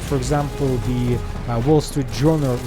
for example, the Wall Street Journal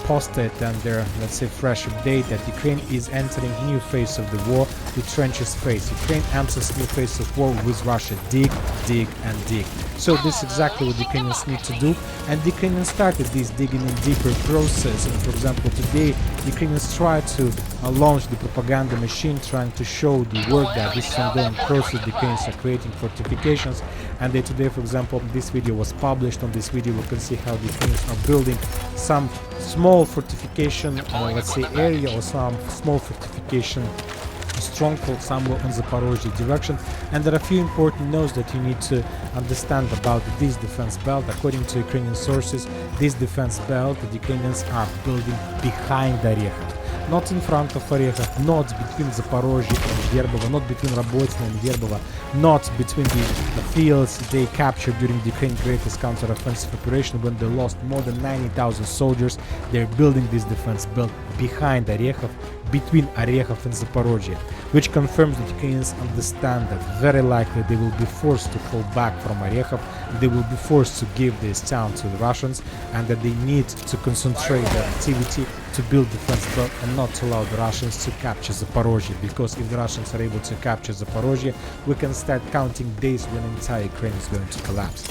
posted under, let's say, fresh update that Ukraine is entering new phase of the war, the trenches phase. Ukraine enters new phase of war with Russia. Dig, dig, and dig. So this is exactly what the Ukrainians need to do, and the Ukrainians started this digging in deeper process. And for example, today the Ukrainians try to launch the propaganda machine, trying to show the work that this is ongoing process. The Ukrainians are creating fortifications, and they today, for example, this video was published. On this video we can see how the Ukrainians are building some small fortification, let's say, area, or some small fortification stronghold somewhere on the Zaporozhye direction. And there are a few important notes that you need to understand about this defense belt. According to Ukrainian sources, this defense belt the Ukrainians are building behind Orechov, not in front of Orechov, not between Zaporozhye and Verbovo, not between Robotyne and Verbovo, not between the fields they captured during the Ukraine's greatest counter-offensive operation when they lost more than 90,000 soldiers. They're building this defense belt behind Orechov, between Orechov and Zaporozhye, which confirms that Ukrainians understand that very likely they will be forced to fall back from Orechov, they will be forced to give this town to the Russians, and that they need to concentrate their activity to build defense belt and not to allow the Russians to capture Zaporozhye, because if the Russians are able to capture Zaporozhye, we can start counting days when entire Ukraine is going to collapse.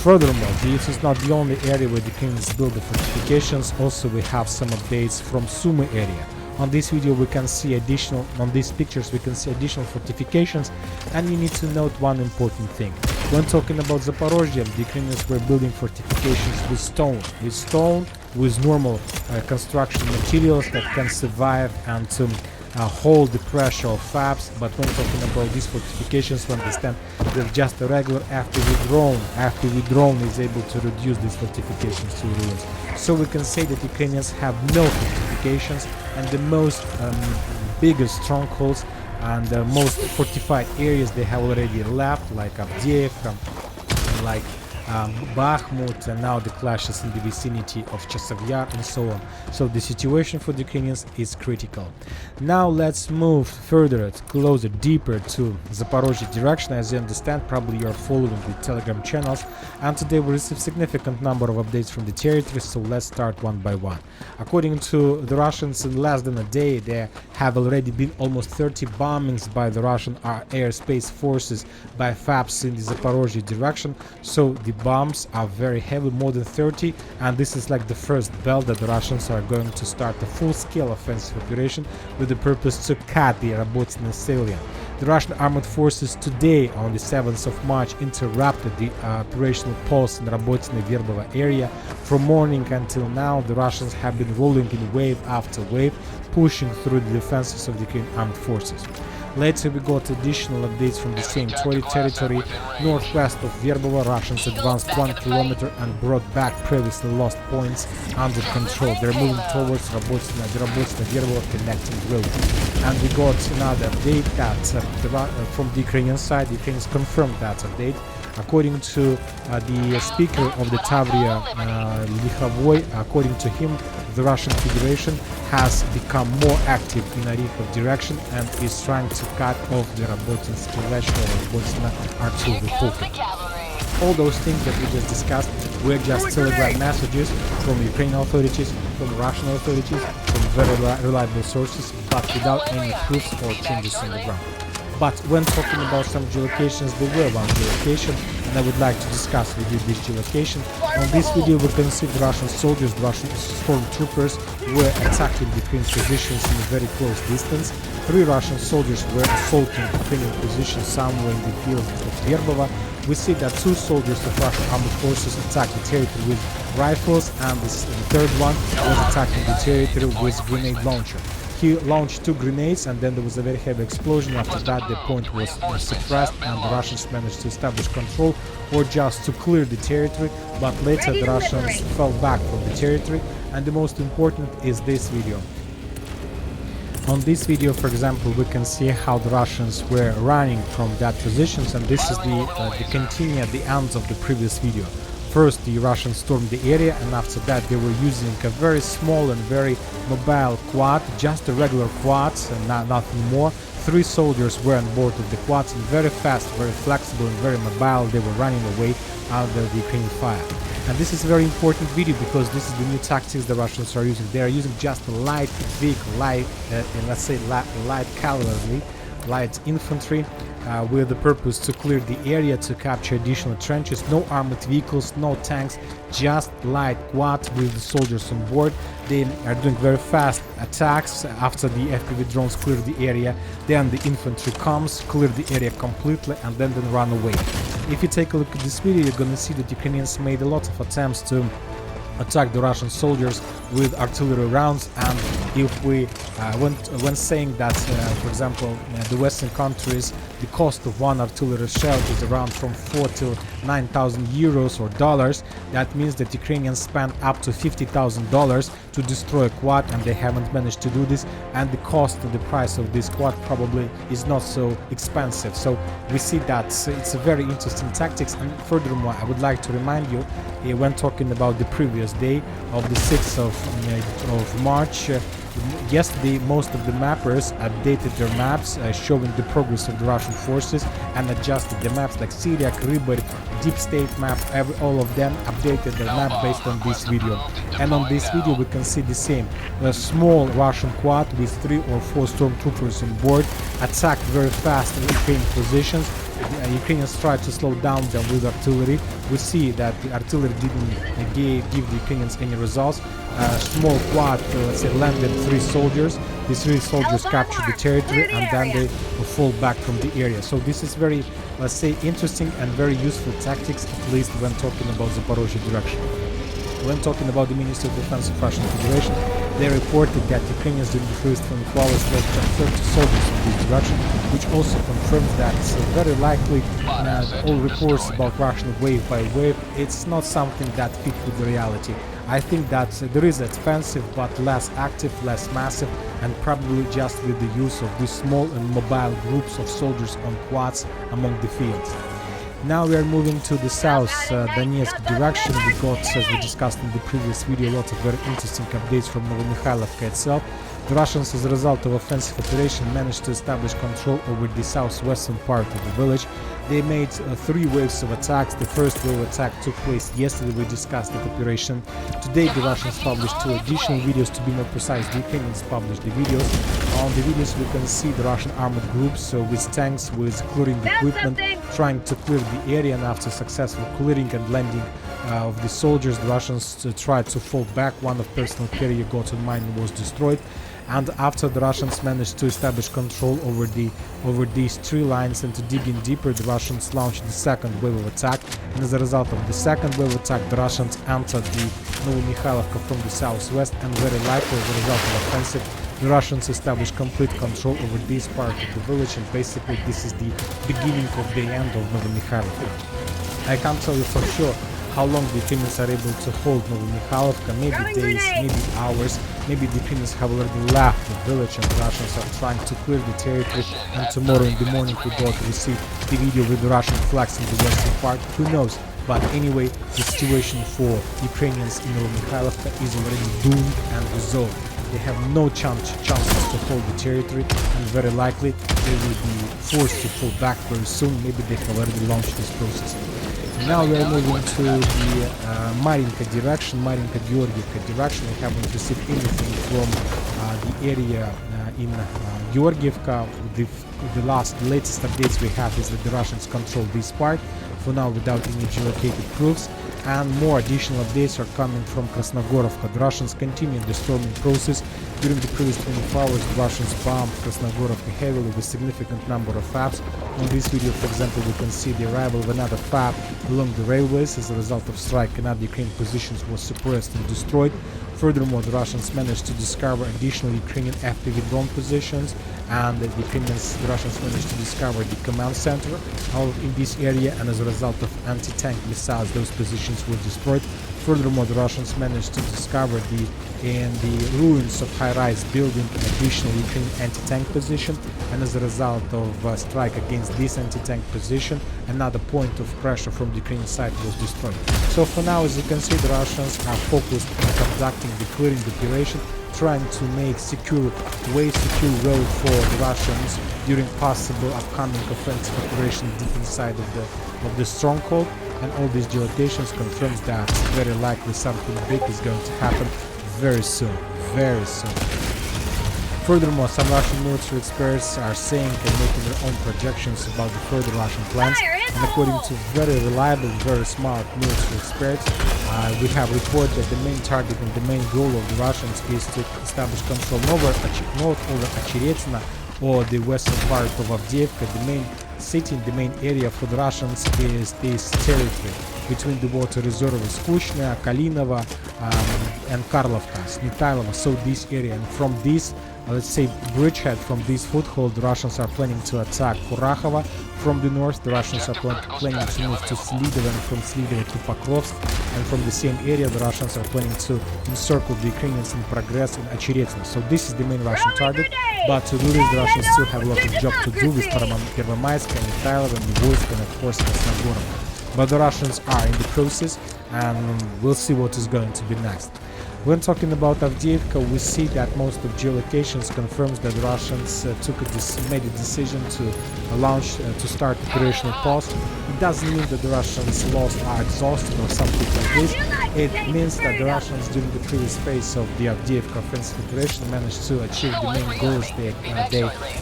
Furthermore, this is not the only area where the Ukrainians build the fortifications. Also, we have some updates from Sumy area. On this video we can see additional, on these pictures we can see additional fortifications, and you need to note one important thing. When talking about Zaporozhye, the Ukrainians were building fortifications with stone, with normal construction materials that can survive and to hold the pressure of FABs. But when talking about these fortifications, we understand they're just a regular FPV drone. FPV drone is able to reduce these fortifications to ruins. So we can say that Ukrainians have no fortifications, and the most biggest strongholds and the most fortified areas they have already left, like Avdiivka, like Bakhmut, and now the clashes in the vicinity of Chasiv Yar and so on. So the situation for the Ukrainians is critical. Now let's move further, closer, deeper to Zaporozhye direction. As you understand, probably you are following the Telegram channels, and today we received significant number of updates from the territory, so let's start one by one. According to the Russians, in less than a day there have already been almost 30 bombings by the Russian airspace forces by FABs in the Zaporozhye direction. So the bombs are very heavy, more than 30, and this is like the first belt that the Russians are going to start a full-scale offensive operation with the purpose to cut the Robotyne salient. The Russian armed forces today, on the 7th of March, interrupted the operational pause in Robotyne Verbovo area. From morning until now, the Russians have been rolling in wave after wave, pushing through the defenses of the Ukrainian armed forces. Later we got additional updates from the same territory. Northwest of Verbovo, Russians advanced 1 kilometer and brought back previously lost points under control. They're moving towards the Robotyne Verbovo connecting road. And we got another update that from the Ukrainian side. The Ukrainians confirmed that update. According to the speaker of the Tavria, Likhovoy, according to him, the Russian Federation has become more active in Orechov direction and is trying to cut off the Robotynsky Leshko or Robotyne artillery pocket. All those things that we just discussed were just telegram messages from Ukrainian authorities, from Russian authorities, from very reliable sources, but without any proofs or changes on the ground. But when talking about some geolocations, there were one geolocation, and I would like to discuss with you this geolocation. On this video we can see the Russian soldiers, the Russian stormtroopers were attacking Ukraine's positions in a very close distance. 3 Russian soldiers were assaulting Ukrainian positions somewhere in the field of Verbovo. We see that 2 soldiers of Russian armed forces attacked the territory with rifles, and the third one was attacking the territory with grenade launcher. He launched 2 grenades, and then there was a very heavy explosion. After that the point was suppressed and the Russians managed to establish control or just to clear the territory, but later the Russians fell back from the territory. And the most important is this video. On this video, for example, we can see how the Russians were running from that positions, and this is the continue at the ends of the previous video. First the Russians stormed the area, and after that they were using a very small and very mobile quad, just a regular quad and nothing more. 3 soldiers were on board of the quads, and very fast, very flexible and very mobile they were running away under the Ukrainian fire. And this is a very important video because this is the new tactics the Russians are using. They are using just a light vehicle, let's say light cavalry, light infantry, with the purpose to clear the area, to capture additional trenches. No armored vehicles, no tanks, just light quad with the soldiers on board. They are doing very fast attacks after the FPV drones clear the area. Then the infantry comes, clear the area completely, and then run away. If you take a look at this video, you're gonna see that Ukrainians made a lot of attempts to attack the Russian soldiers with artillery rounds. And if we when saying that for example the Western countries, the cost of one artillery shell is around from 4,000 to 9,000 euros or dollars, that means that Ukrainians spent up to $50,000 to destroy a quad, and they haven't managed to do this, and the cost of the price of this quad probably is not so expensive. So we see that it's a very interesting tactics. And furthermore, I would like to remind you, when talking about the previous day of the 6th of March, yesterday most of the mappers updated their maps showing the progress of the Russian forces, and adjusted the maps like Syria, Caribbean, Deep State map, all of them updated their map based on this video. And on this video we can see the same. A small Russian quad with 3 or 4 stormtroopers on board attacked very fast in Ukrainian positions. Ukrainians tried to slow down them with artillery. We see that the artillery didn't give the Ukrainians any results. Small quad, let's say, landed 3 soldiers. These 3 soldiers captured the territory, and then they fall back from the area. So this is very, let's say, interesting and very useful tactics, at least when talking about Zaporozhye direction. When talking about the Ministry of Defense of Russian Federation, they reported that Ukrainians during the first 24 hours lost 30 soldiers in this direction, which also confirms that very likely all reports about Russian wave by wave, it's not something that fit with the reality. I think that there is offensive but less active, less massive, and probably just with the use of these small and mobile groups of soldiers on quads among the fields. Now we are moving to the south Donetsk direction. We got, as we discussed in the previous video, a lot of very interesting updates from Novomikhailivka itself. The Russians, as a result of offensive operation, managed to establish control over the southwestern part of the village. They made 3 waves of attacks. The first wave attack took place yesterday. We discussed that operation. Today the Russians published 2 additional videos. To be more precise, the Ukrainians published the videos. On the videos we can see the Russian armored groups with tanks, with clearing equipment, trying to clear the area, and after successful clearing and landing of the soldiers, the Russians tried to fall back. One of personal carrier got on mine was destroyed. And after the Russians managed to establish control over these 3 lines and to dig in deeper, the Russians launched the second wave of attack. And as a result of the second wave of attack, the Russians entered the Novomikhailivka from the southwest, and very likely as a result of offensive, the Russians established complete control over this part of the village, and basically this is the beginning of the end of Novomikhailivka. I can't tell you for sure how long the Ukrainians are able to hold Novomikhailivka, maybe days, maybe hours, maybe the Ukrainians have already left the village and the Russians are trying to clear the territory, and tomorrow in the morning we got to receive the video with the Russian flags in the western part, who knows. But anyway, the situation for Ukrainians in Novomikhailivka is already doomed and resolved. They have no chances to hold the territory, and very likely they will be forced to fall back very soon. Maybe they have already launched this process. Now we are moving to the Marinka direction, Marinka-Georgievka direction. We haven't received anything from the area in Georgievka. The latest updates we have is that the Russians control this part, for now without any geolocated proofs, and more additional updates are coming from Krasnogorovka. The Russians continue the storming process. During the previous 24 hours, the Russians bombed Krasnogorovka heavily with significant number of FABs. On this video, for example, we can see the arrival of another FAB along the railways. As a result of strike, another Ukrainian positions was suppressed and destroyed. Furthermore, the Russians managed to discover additional Ukrainian FPV drone positions, and the Russians managed to discover the command center in this area, and as a result of anti-tank missiles, those positions were destroyed. Furthermore, the Russians managed to discover in the ruins of high-rise building an additional Ukrainian anti-tank position, and as a result of a strike against this anti-tank position, another point of pressure from the Ukrainian side was destroyed. So for now, as you can see, the Russians are focused on conducting the clearing operation, trying to make secure road for the Russians during possible upcoming offensive operation deep inside of the stronghold. and all these geolocations confirms that very likely something big is going to happen very soon, very soon. Furthermore, some Russian military experts are saying and making their own projections about the further Russian plans. And according to very reliable, very smart military experts, we have reported that the main target and the main goal of the Russians is to establish control not over Очередная or the western part of Avdiivka. The main city, the main area for the Russians is this territory between the water reservoirs Kushnya, Kalinova, and Karlovka, Snitailova. So this area, and from this, let's say, bridgehead, from this foothold, the Russians are planning to attack Kurakhova. From the north, the Russians are planning to move to Slidovo, and from Slidovo to Pokrovsk. And from the same area, the Russians are planning to encircle the Ukrainians and progress in Очередная. So this is the main Russian target. But to do this, the Russians still have a lot of job to do with Первомайска, Михайлова, Nivoyska, and of course Krasnogorov. But the Russians are in the process, and we'll see what is going to be next. When talking about Avdiivka, we see that most of geolocations confirms that the Russians made a decision to start operational pause. It doesn't mean that the Russians are exhausted or something like this. It means that the Russians during the previous phase of the Avdiivka offensive operation managed to achieve the main goals they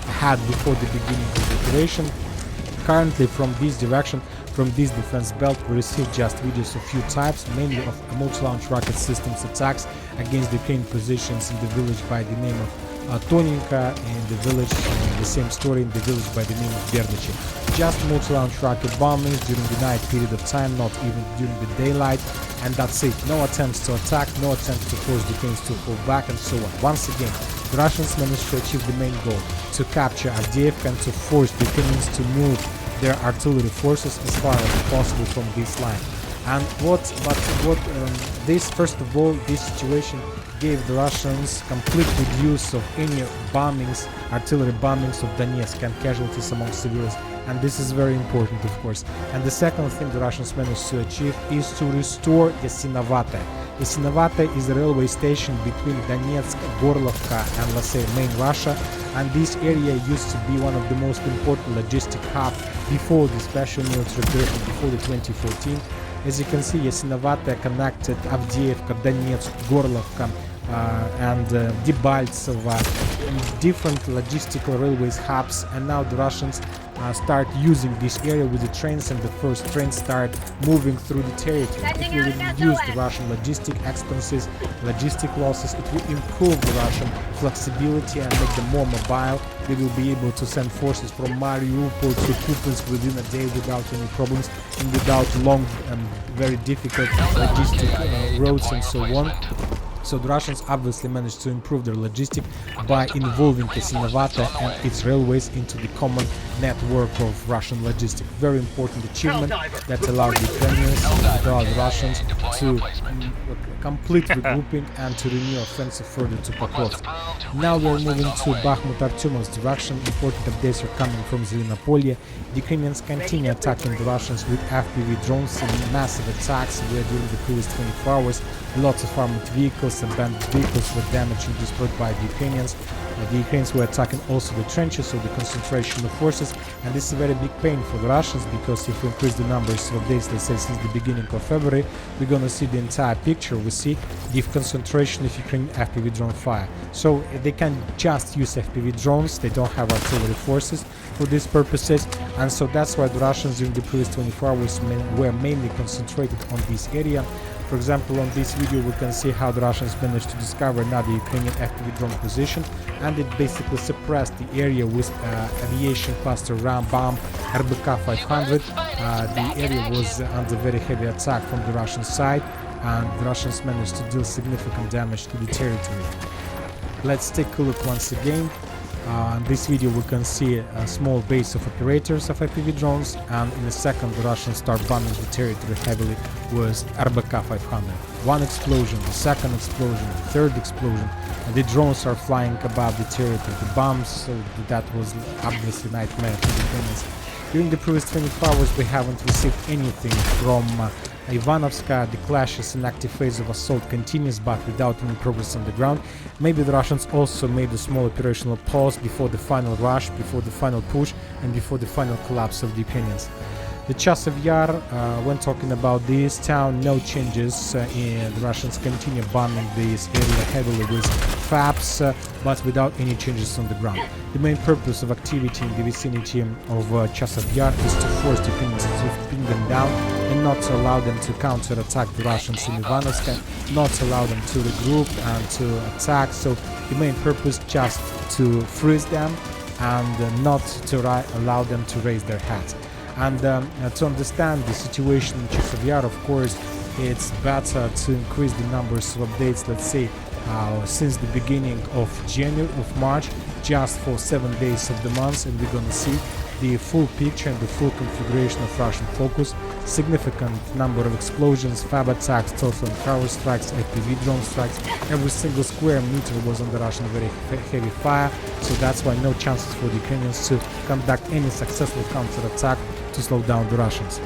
had before the beginning of the operation. Currently, from this direction, from this defense belt, we received just videos of few types, mainly of multi-launch rocket systems attacks against the Ukrainian positions in the village by the name of Toninka, and the village, the same story in the village by the name of Berdichi. Just multi-launch rocket bombings during the night period of time, not even during the daylight, and that's it. No attempts to attack, no attempts to force the Ukrainians to fall back, and so on. Once again, the Russians managed to achieve the main goal, to capture Avdiivka and to force the Ukrainians to move their artillery forces as far as possible from this line. And first of all, this situation gave the Russians complete reduce of any bombings, artillery bombings of Donetsk, and casualties among civilians. And this is very important, of course. And the second thing the Russians managed to achieve is to restore Yasinovata. Yasinovata is a railway station between Donetsk, Gorlovka, and, let's say, main Russia. And this area used to be one of the most important logistic hubs before the special military operation, before the 2014. As you can see, Yasinovata connected Avdiivka, Donetsk, Gorlovka, and Debaltsevo, different logistical railways hubs, and now the Russians start using this area with the trains, and the first trains start moving through the territory. It will reduce the Russian logistic expenses, logistic losses. It will improve the Russian flexibility and make them more mobile. They will be able to send forces from Mariupol to Kupiansk within a day without any problems and without long and very difficult logistic roads and so on. So the Russians obviously managed to improve their logistics by involving Yasinovata and its railways into the common network of Russian logistics. Very important achievement that allowed the Ukrainians, allowed the Russians to complete regrouping and to renew offensive further to Pokrovsk. Now we're moving to Bakhmut-Artyomov's direction. Important updates are coming from Zelenopolye. The Ukrainians continue attacking the Russians with FPV drones and massive attacks where during the previous 24 hours lots of armored vehicles and bandit vehicles were damaged and destroyed by the Ukrainians. The Ukrainians were attacking also the trenches of the concentration of forces, and this is a very big pain for the Russians, because if we increase the numbers of days, let's say since the beginning of February, we're gonna see the entire picture. We see the concentration of Ukrainian FPV drone fire. So they can just use FPV drones, they don't have artillery forces for these purposes, and so that's why the Russians during the previous 24 hours were mainly concentrated on this area. For example, on this video we can see how the Russians managed to discover another Ukrainian FPV drone position, and it basically suppressed the area with aviation cluster round bomb RBK 500. The area was under very heavy attack from the Russian side, and the Russians managed to deal significant damage to the territory. Let's take a look once again. In this video we can see a small base of operators of FPV drones, and in a second the Russians start bombing the territory heavily with RBK 500. One explosion, the second explosion, the third explosion, and the drones are flying above the territory, the bombs, so that was obviously nightmare for the Ukrainians. During the previous 24 hours we haven't received anything from Ivanovska. The clashes and active phase of assault continues, but without any progress on the ground. Maybe the Russians also made a small operational pause before the final rush, before the final push, and before the final collapse of the Ukrainians. The Chasov Yar, when talking about this town, no changes. The Russians continue bombing this area heavily with FAPs, but without any changes on the ground. The main purpose of activity in the vicinity of Chasov Yar is to force the Ukrainians to pin them down and not to allow them to counter-attack the Russians in Ivanovska, not to allow them to regroup and to attack. So the main purpose just to freeze them and not to allow them to raise their heads. And to understand the situation in Chasov Yar, of course, it's better to increase the numbers of updates, let's say, since the beginning of March, just for 7 days of the month, and we're gonna see the full picture and the full configuration of Russian focus. Significant number of explosions, FAB attacks, total and tower strikes, FPV drone strikes. Every single square meter was under Russian very heavy fire, so that's why no chances for the Ukrainians to conduct any successful counterattack to slow down the Russians.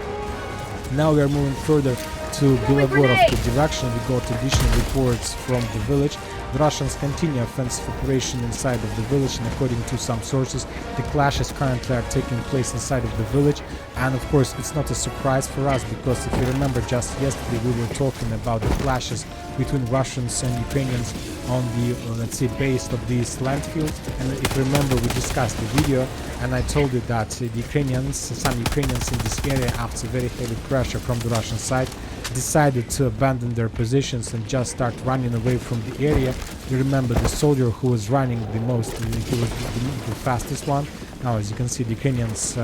Now we are moving further to Belogorovka direction. We got additional reports from the village. The Russians continue offensive operation inside of the village, and according to some sources, the clashes currently are taking place inside of the village. And of course, it's not a surprise for us, because if you remember, just yesterday we were talking about the clashes between Russians and Ukrainians on the, let's say, base of this landfill. And if you remember, we discussed the video, and I told you that the Ukrainians, some Ukrainians in this area, after very heavy pressure from the Russian side, decided to abandon their positions and just start running away from the area. You remember the soldier who was running the most, he was the fastest one. Now, as you can see, the Ukrainians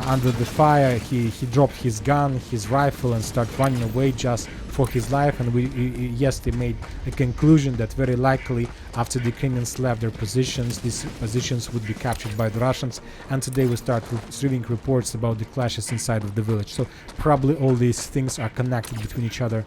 under the fire, he dropped his gun, his rifle, and started running away just for his life. And they made a conclusion that very likely after the Ukrainians left their positions, these positions would be captured by the Russians. And today we start receiving reports about the clashes inside of the village. So probably all these things are connected between each other.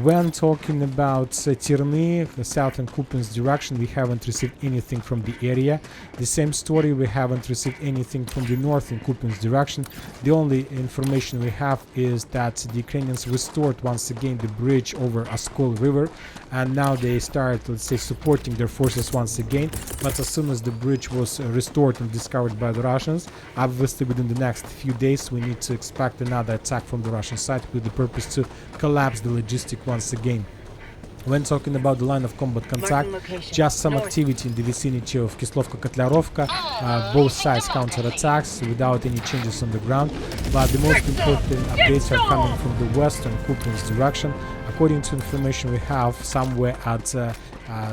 When talking about Terny, the southern Kupiansk direction, we haven't received anything from the area. The same story, we haven't received anything from the northern Kupiansk direction. The only information we have is that the Ukrainians restored once again the bridge over Oskol River, and now they start, let's say, supporting their forces once again. But as soon as the bridge was restored and discovered by the Russians, obviously within the next few days we need to expect another attack from the Russian side with the purpose to collapse the logistic once again. When talking about the line of combat contact, just some activity in the vicinity of Kislovka-Kotlarovka, both sides counterattacks without any changes on the ground, but the most important updates are coming from the western Kupiansk direction. According to information we have, somewhere at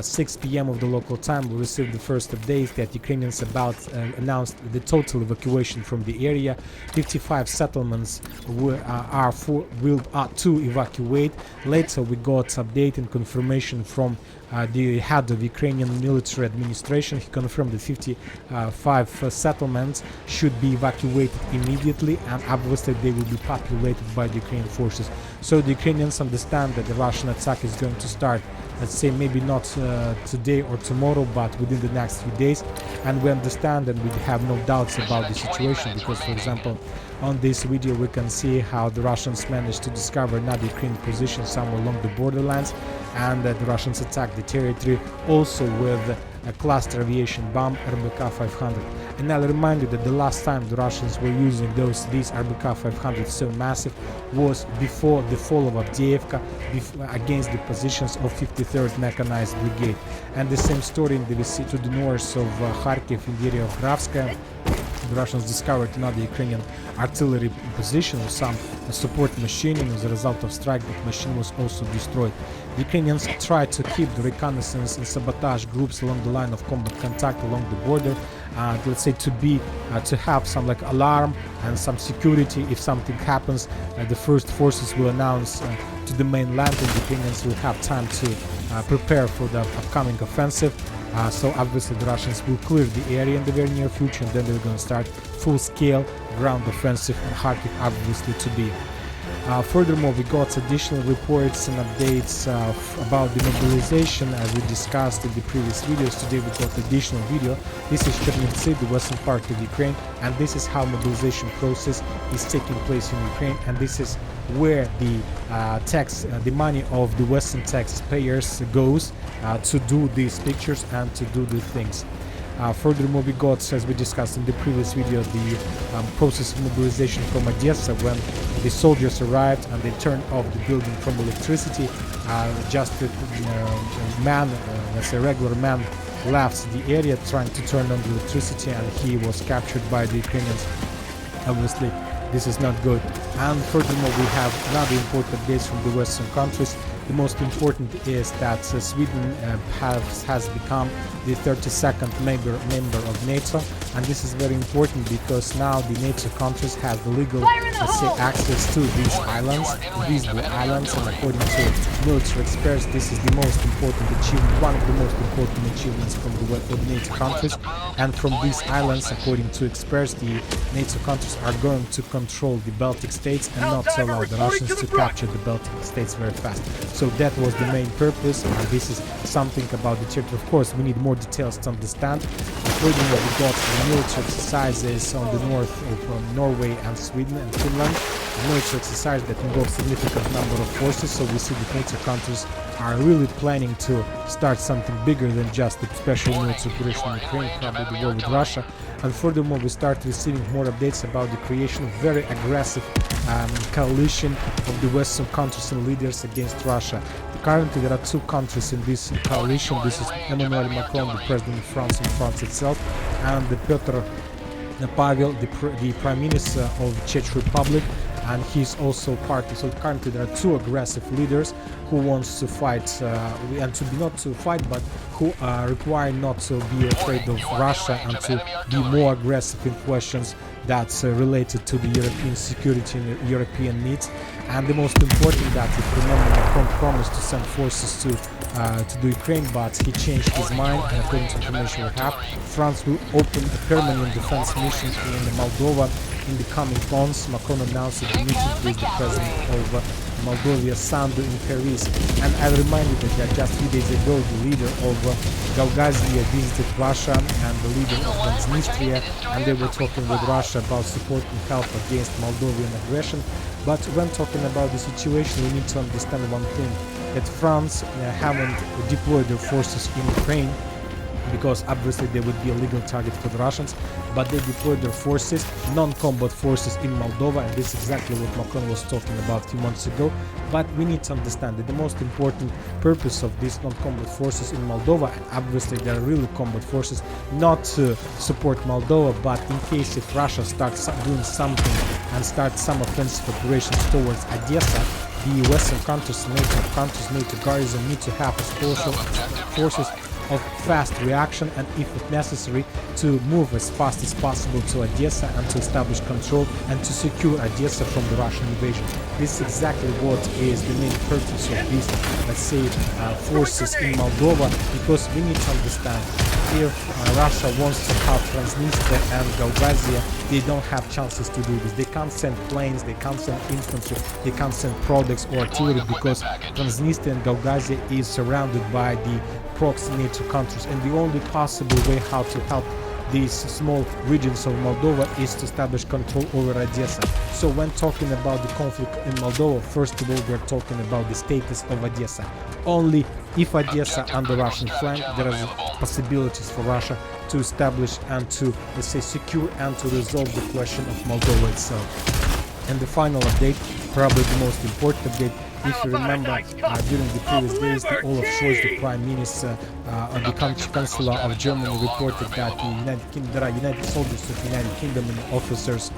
6 p.m. of the local time, we received the first update that Ukrainians announced the total evacuation from the area. 55 settlements are to evacuate. Later we got update and confirmation from the head of Ukrainian military administration. He confirmed that 55 settlements should be evacuated immediately, and obviously they will be populated by the Ukrainian forces. So the Ukrainians understand that the Russian attack is going to start, let's say, maybe not today or tomorrow, but within the next few days. And we understand and we have no doubts about the situation, because, for example, on this video we can see how the Russians managed to discover another Ukrainian position somewhere along the borderlands, and the Russians attacked the territory also with a cluster aviation bomb, RBK 500. And I'll remind you that the last time the Russians were using these RBK 500 so massive was before the fall of Avdiivka, against the positions of 53rd Mechanized Brigade. And the same story in to the north of Kharkiv, in the area of Gravskaya. The Russians discovered another Ukrainian artillery position with some support machining. As a result of strike, that machine was also destroyed. The Ukrainians tried to keep the reconnaissance and sabotage groups along the line of combat contact along the border, let's say to have some like alarm and some security. If something happens, the first forces will announce to the mainland, and the Ukrainians will have time to prepare for the upcoming offensive. So obviously the Russians will clear the area in the very near future, and then they're going to start full-scale ground offensive on Kharkiv, obviously, to be. Furthermore, we got additional reports and updates about the mobilization, as we discussed in the previous videos. Today we got additional video. This is Chernivtsi, the western part of Ukraine, and this is how mobilization process is taking place in Ukraine, and this is where the the money of the Western taxpayers goes to do these pictures and to do the things. Furthermore, we got, as we discussed in the previous video, the process of mobilization from Odessa, when the soldiers arrived and they turned off the building from electricity. Just a man, let's say regular man, left the area trying to turn on the electricity, and he was captured by the Ukrainians. Obviously, this is not good. And furthermore, we have another important updates from the Western countries. The most important is that Sweden has become the 32nd member of NATO, and this is very important because now the NATO countries have the legal, let's say, access to these islands, and according to military experts, this is the most important achievement, one of the most important achievements from the NATO countries. And from these islands, according to experts, the NATO countries are going to control the Baltic states and not to allow the Russians to capture the Baltic states very fast. So that was the main purpose, and this is something about the territory. Of course, we need more details to understand. Furthermore, we got the military exercises on the north of Norway and Sweden and Finland. A military exercise that involves significant number of forces, so we see the NATO countries are really planning to start something bigger than just a special military operation in Ukraine, probably the war with Russia. And furthermore, we start receiving more updates about the creation of very aggressive coalition of the Western countries and leaders against Russia. Currently, there are two countries in this coalition. This is Emmanuel Macron, the president of France, and France itself, and the Petr Pavel, the prime minister of the Czech Republic, and he's also part of. So currently there are two aggressive leaders who wants to fight, and to be not to fight, but who require not to be afraid of Russia and to be more aggressive in questions that's related to the European security and European needs. And the most important that, if you remember, Macron promised to send forces to the Ukraine, but he changed his mind, and according to information we have, France will open a permanent defense mission in Moldova in the coming months. Macron announced at the meeting with the president of Moldova, Sandu, in Paris. And I reminded that just 3 days ago, the leader of Gaugasia visited Russia and the leader of Transnistria, and they were talking with Russia about support and help against Moldovan aggression. But when talking about the situation, we need to understand one thing, that France haven't deployed their forces in Ukraine, because obviously they would be a legal target for the Russians, but they deployed their forces, non-combat forces, in Moldova, and this is exactly what Macron was talking about a few months ago. But we need to understand that the most important purpose of these non-combat forces in Moldova, and obviously they are really combat forces, not to support Moldova, but in case if Russia starts doing something and starts some offensive operations towards Odessa, the Western countries, NATO garrison need to have a special forces of fast reaction, and if necessary, to move as fast as possible to Odessa and to establish control and to secure Odessa from the Russian invasion. This is exactly what is the main purpose of these, let's say, forces in Moldova, because we need to understand, if Russia wants to have Transnistria and Gaugasia, they don't have chances to do this. They can't send planes, they can't send infantry, they can't send products or artillery, because Transnistria and Gaugasia is surrounded by the proxy NATO countries, and the only possible way how to help these small regions of Moldova is to establish control over Odessa. So when talking about the conflict in Moldova, first of all, we're talking about the status of Odessa. Only if Odessa on the Russian flank, there are possibilities for Russia to establish and to, let's say, secure and to resolve the question of Moldova itself. And the final update, probably the most important update, if you remember, during the previous days, the Olaf Scholz, the Prime Minister, and the Chancellor of Germany reported that there are United soldiers of the United Kingdom and officers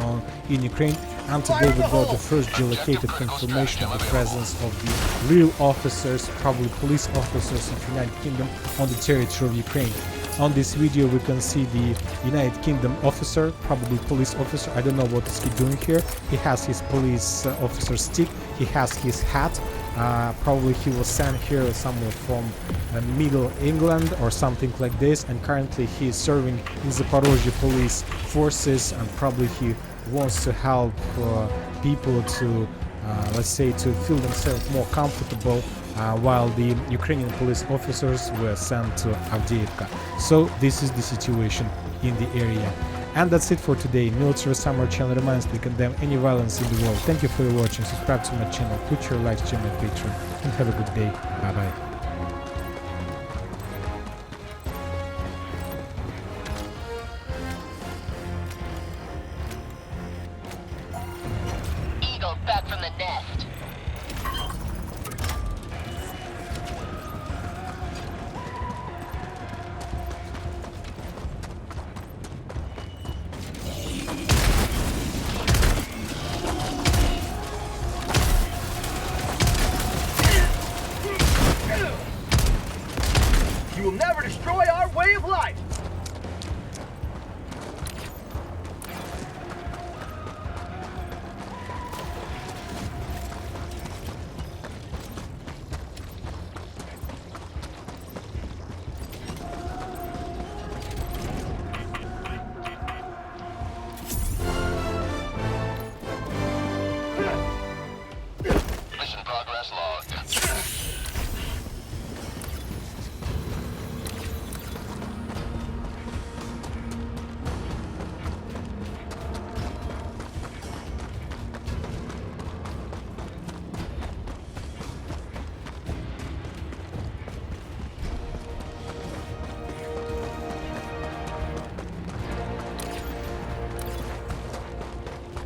in Ukraine, and today we got the first geolocated confirmation of the presence of the real officers, probably police officers of the United Kingdom, on the territory of Ukraine. On this video we can see the United Kingdom officer, probably police officer. I don't know what is he doing here. He has his police officer stick, he has his hat. Probably he was sent here somewhere from Middle England or something like this, and currently he is serving in Zaporozhye police forces, and probably he wants to help people to let's say, to feel themselves more comfortable while the Ukrainian police officers were sent to Avdiivka. So this is the situation in the area. And that's it for today. Military Summer channel reminds to condemn any violence in the world. Thank you for watching. Subscribe to my channel, put your likes, share my Patreon, and have a good day. Bye bye. destroy our way of life!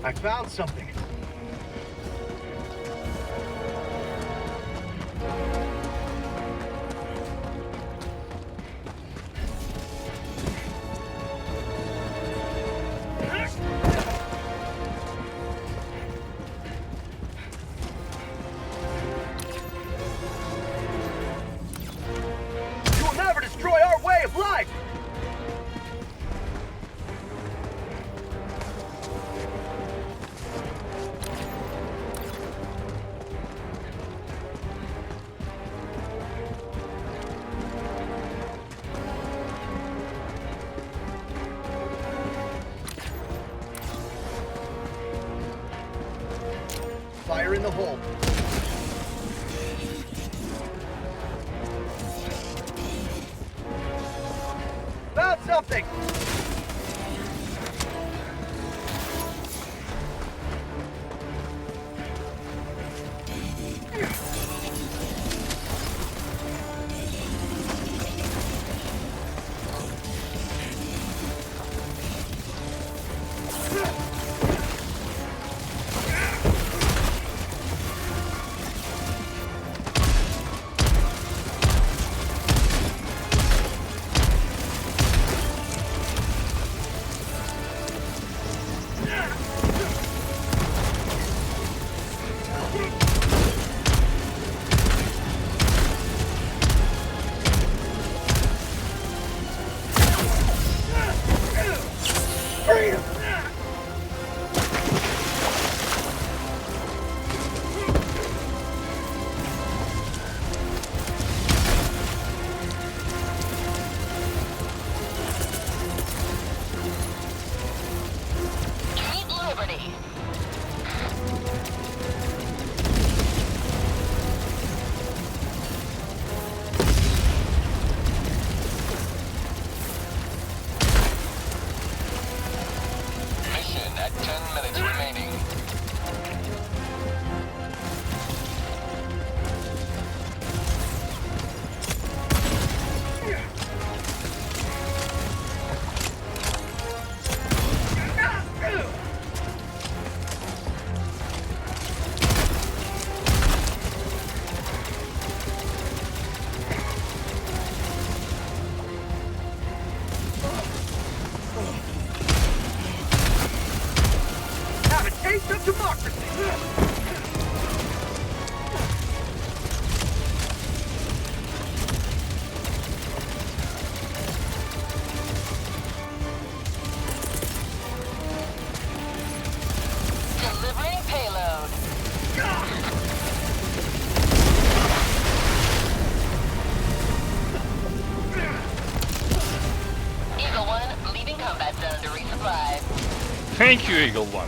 I found something. You will never destroy our way of life! Fire in the hole. Found something! Thank you, Eagle One.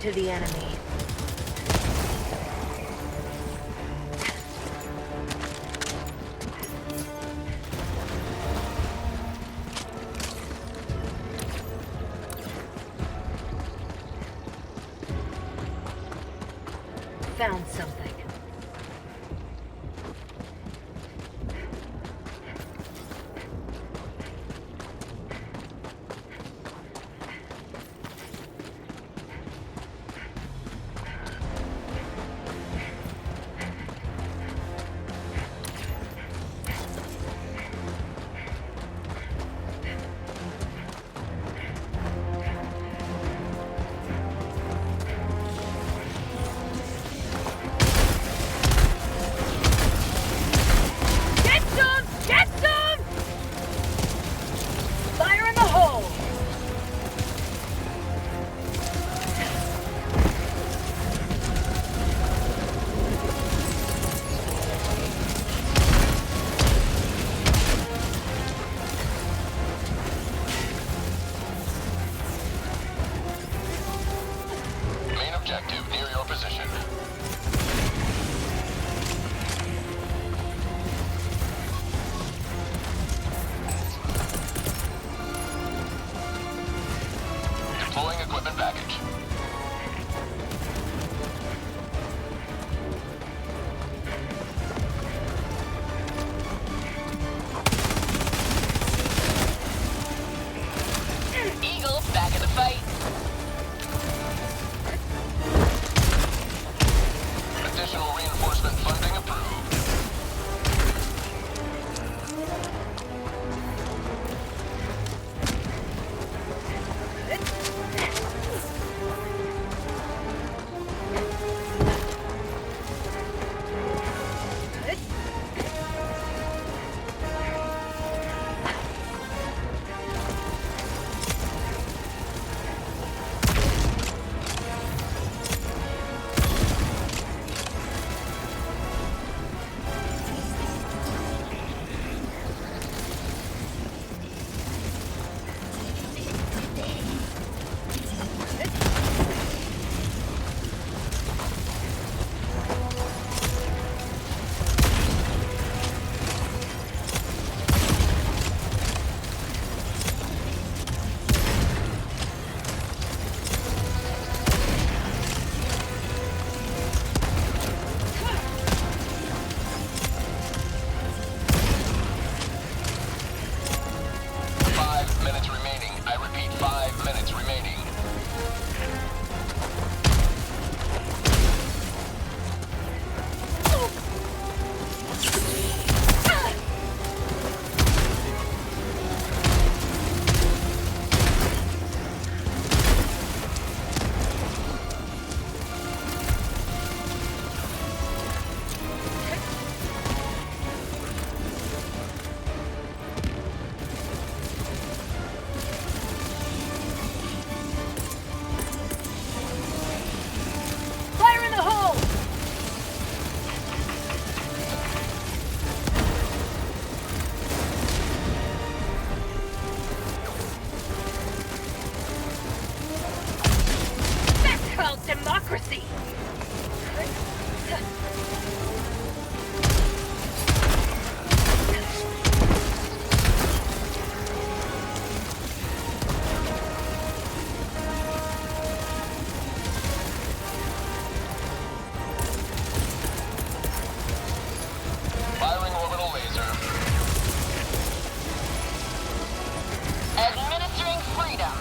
to the enemy. Found something. Objective near your position. Deploying equipment package. Eagle back in the fight. Additional reinforcement funding approved. Democracy! Firing orbital laser. Administering freedom.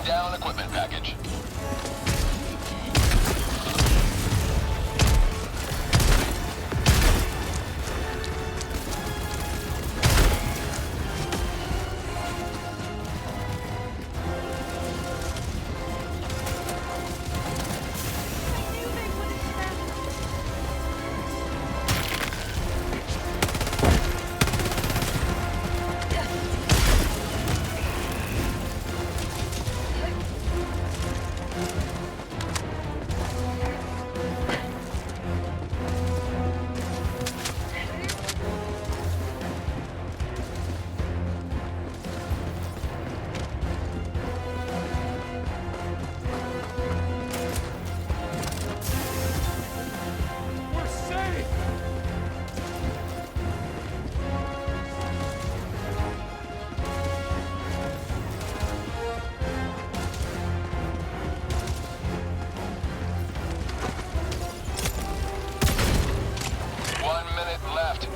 down equipment package.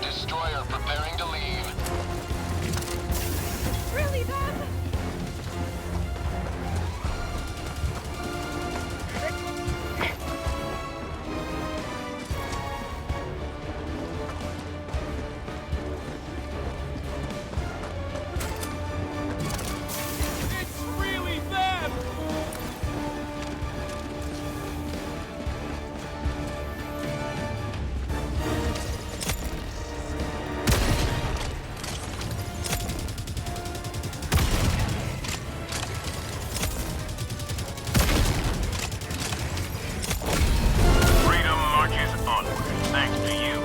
Destroyer preparing to leave. Really, them? It's really them! Freedom marches onward. Thanks to you.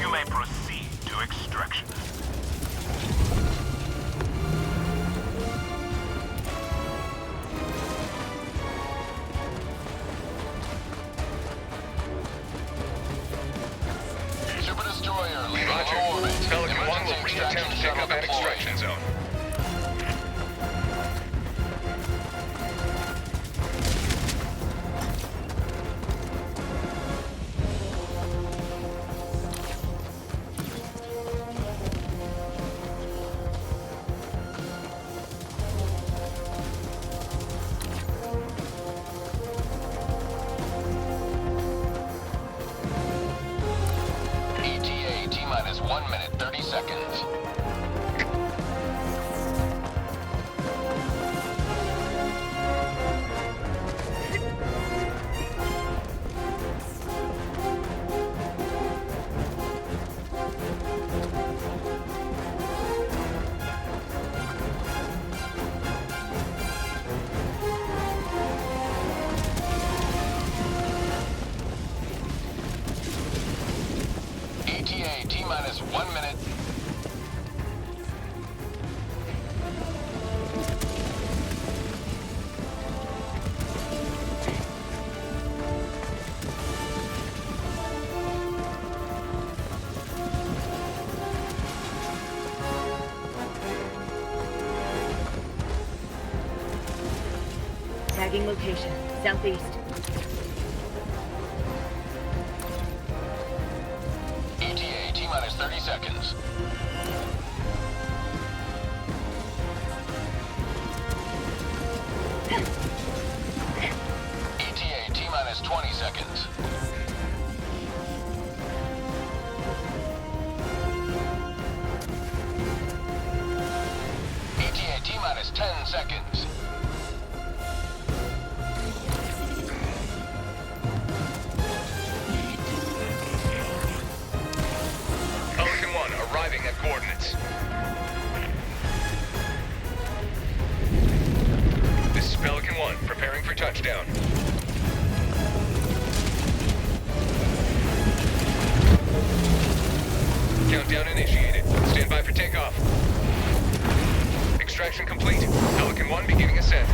You may proceed to extraction. Super Destroyer leaving low orbit. Pelican 1 will Emergency re-attempt to take shuttle up that deployed. extraction zone. ETA T-minus 1 minute 30 seconds. ETA T-minus 1 minute. Tagging location, southeast. ETA T-minus 30 seconds. ETA T-minus 20 seconds. ETA T-minus 10 seconds. Pelican 1 arriving at coordinates. This is Pelican 1 preparing for touchdown. Countdown initiated. Stand by for takeoff. Extraction complete. Pelican 1 beginning ascent.